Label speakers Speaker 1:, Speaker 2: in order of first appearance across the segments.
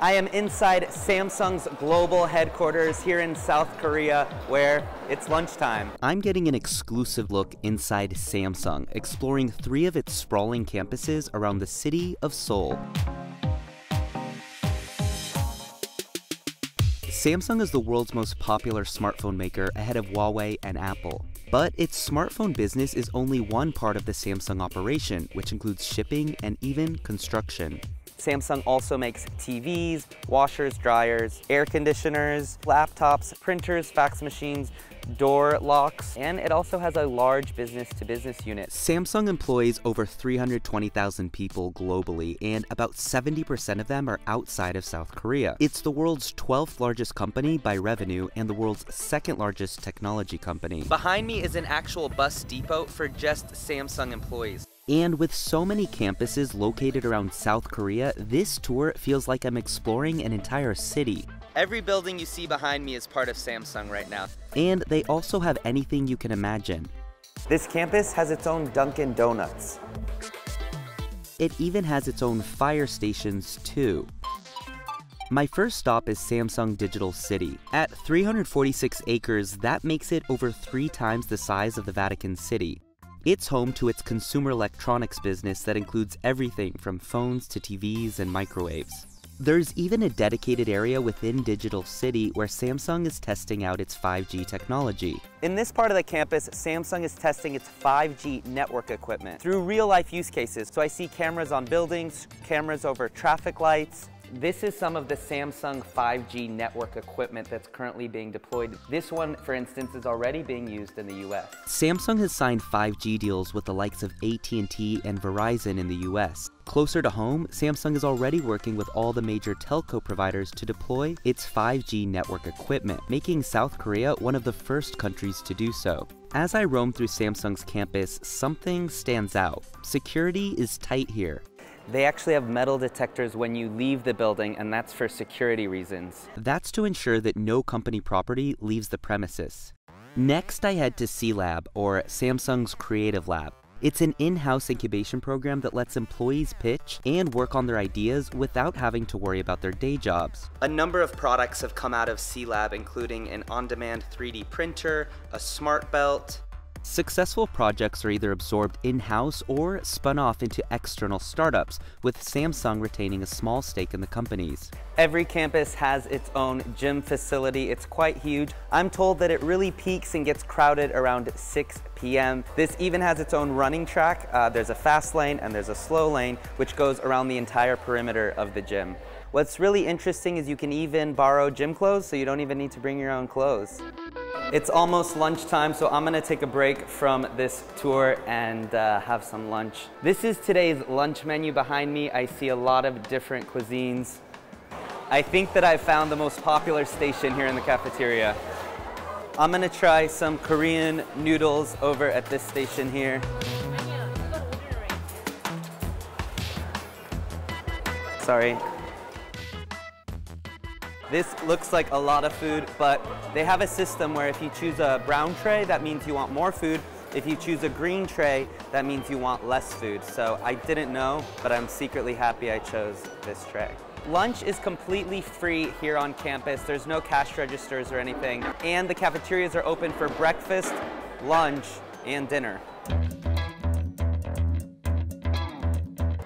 Speaker 1: I am inside Samsung's global headquarters here in South Korea, where it's lunchtime.
Speaker 2: I'm getting an exclusive look inside Samsung, exploring 3 of its sprawling campuses around the city of Seoul. Samsung is the world's most popular smartphone maker ahead of Huawei and Apple. But its smartphone business is only one part of the Samsung operation, which includes shipping and even construction.
Speaker 1: Samsung also makes TVs, washers, dryers, air conditioners, laptops, printers, fax machines, door locks, and it also has a large business-to-business unit.
Speaker 2: Samsung employs over 320,000 people globally, and about 70% of them are outside of South Korea. It's the world's 12th largest company by revenue and the world's 2nd largest technology company.
Speaker 1: Behind me is an actual bus depot for just Samsung employees.
Speaker 2: And with so many campuses located around South Korea, this tour feels like I'm exploring an entire city.
Speaker 1: Every building you see behind me is part of Samsung right now.
Speaker 2: And they also have anything you can imagine.
Speaker 1: This campus has its own Dunkin' Donuts.
Speaker 2: It even has its own fire stations too. My first stop is Samsung Digital City. At 346 acres, that makes it over 3 times the size of the Vatican City. It's home to its consumer electronics business that includes everything from phones to TVs and microwaves. There's even a dedicated area within Digital City where Samsung is testing out its 5G technology.
Speaker 1: In this part of the campus, Samsung is testing its 5G network equipment through real-life use cases. So I see cameras on buildings, cameras over traffic lights. This is some of the Samsung 5G network equipment that's currently being deployed. This one, for instance, is already being used in the US.
Speaker 2: Samsung has signed 5G deals with the likes of AT&T and Verizon in the US. Closer to home, Samsung is already working with all the major telco providers to deploy its 5G network equipment, making South Korea one of the first countries to do so. As I roam through Samsung's campus, something stands out. Security is tight here.
Speaker 1: They actually have metal detectors when you leave the building, and that's for security reasons.
Speaker 2: That's to ensure that no company property leaves the premises. Next, I head to C-Lab, or Samsung's Creative Lab. It's an in-house incubation program that lets employees pitch and work on their ideas without having to worry about their day jobs.
Speaker 1: A number of products have come out of C-Lab, including an on-demand 3D printer, a smart belt.
Speaker 2: Successful projects are either absorbed in-house or spun off into external startups, with Samsung retaining a small stake in the companies.
Speaker 1: Every campus has its own gym facility. It's quite huge. I'm told that it really peaks and gets crowded around 6 p.m. This even has its own running track. There's a fast lane and there's a slow lane, which goes around the entire perimeter of the gym. What's really interesting is you can even borrow gym clothes, so you don't even need to bring your own clothes. It's almost lunchtime, so I'm gonna take a break from this tour and have some lunch. This is today's lunch menu behind me. I see a lot of different cuisines. I think that I've found the most popular station here in the cafeteria. I'm gonna try some Korean noodles over at this station here. Sorry. This looks like a lot of food, but they have a system where if you choose a brown tray, that means you want more food. If you choose a green tray, that means you want less food. So I didn't know, but I'm secretly happy I chose this tray. Lunch is completely free here on campus. There's no cash registers or anything. And the cafeterias are open for breakfast, lunch, and dinner.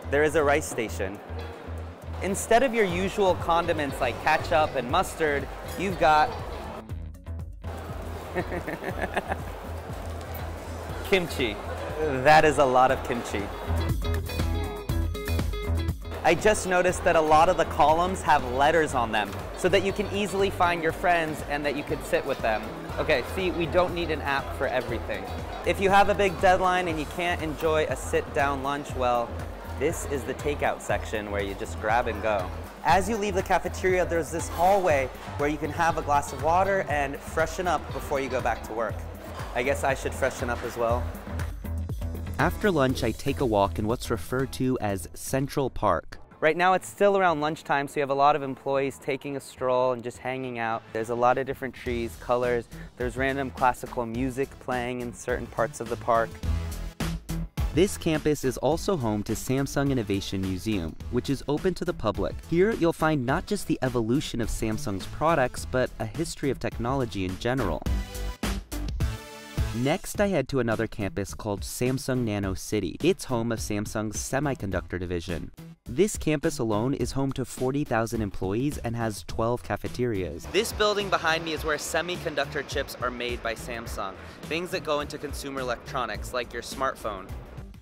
Speaker 1: There is a rice station. Instead of your usual condiments like ketchup and mustard, you've got kimchi. That is a lot of kimchi. I just noticed that a lot of the columns have letters on them so that you can easily find your friends and that you could sit with them. Okay, see, we don't need an app for everything. If you have a big deadline and you can't enjoy a sit-down lunch, well, this is the takeout section where you just grab and go. As you leave the cafeteria, there's this hallway where you can have a glass of water and freshen up before you go back to work. I guess I should freshen up as well.
Speaker 2: After lunch, I take a walk in what's referred to as Central Park.
Speaker 1: Right now it's still around lunchtime, so you have a lot of employees taking a stroll and just hanging out. There's a lot of different trees, colors. There's random classical music playing in certain parts of the park.
Speaker 2: This campus is also home to Samsung Innovation Museum, which is open to the public. Here, you'll find not just the evolution of Samsung's products, but a history of technology in general. Next, I head to another campus called Samsung Nano City. It's home of Samsung's semiconductor division. This campus alone is home to 40,000 employees and has 12 cafeterias.
Speaker 1: This building behind me is where semiconductor chips are made by Samsung, things that go into consumer electronics like your smartphone.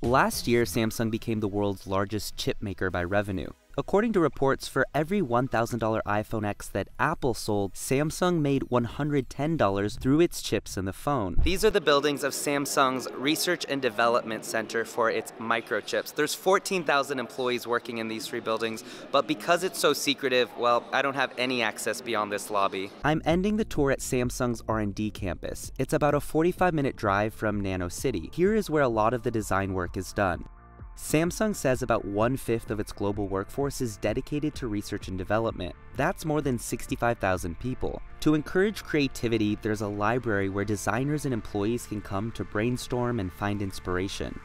Speaker 2: Last year, Samsung became the world's largest chip maker by revenue. According to reports, for every $1,000 iPhone X that Apple sold, Samsung made $110 through its chips in the phone.
Speaker 1: These are the buildings of Samsung's Research and Development Center for its microchips. There's 14,000 employees working in these 3 buildings, but because it's so secretive, well, I don't have any access beyond this lobby.
Speaker 2: I'm ending the tour at Samsung's R&D campus. It's about a 45-minute drive from Nano City. Here is where a lot of the design work is done. Samsung says about 1/5 of its global workforce is dedicated to research and development. That's more than 65,000 people. To encourage creativity, there's a library where designers and employees can come to brainstorm and find inspiration.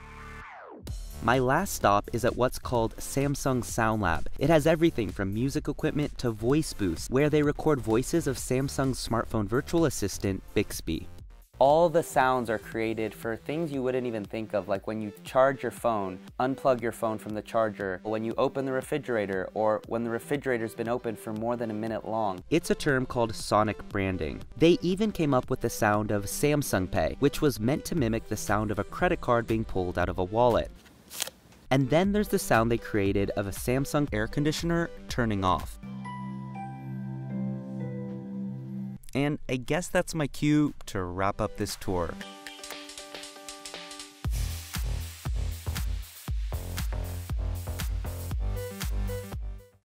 Speaker 2: My last stop is at what's called Samsung Sound Lab. It has everything from music equipment to voice booths, where they record voices of Samsung's smartphone virtual assistant, Bixby.
Speaker 1: All the sounds are created for things you wouldn't even think of, like when you charge your phone, unplug your phone from the charger, when you open the refrigerator, or when the refrigerator's been open for more than a minute long.
Speaker 2: It's a term called sonic branding. They even came up with the sound of Samsung Pay, which was meant to mimic the sound of a credit card being pulled out of a wallet. And then there's the sound they created of a Samsung air conditioner turning off. And I guess that's my cue to wrap up this tour.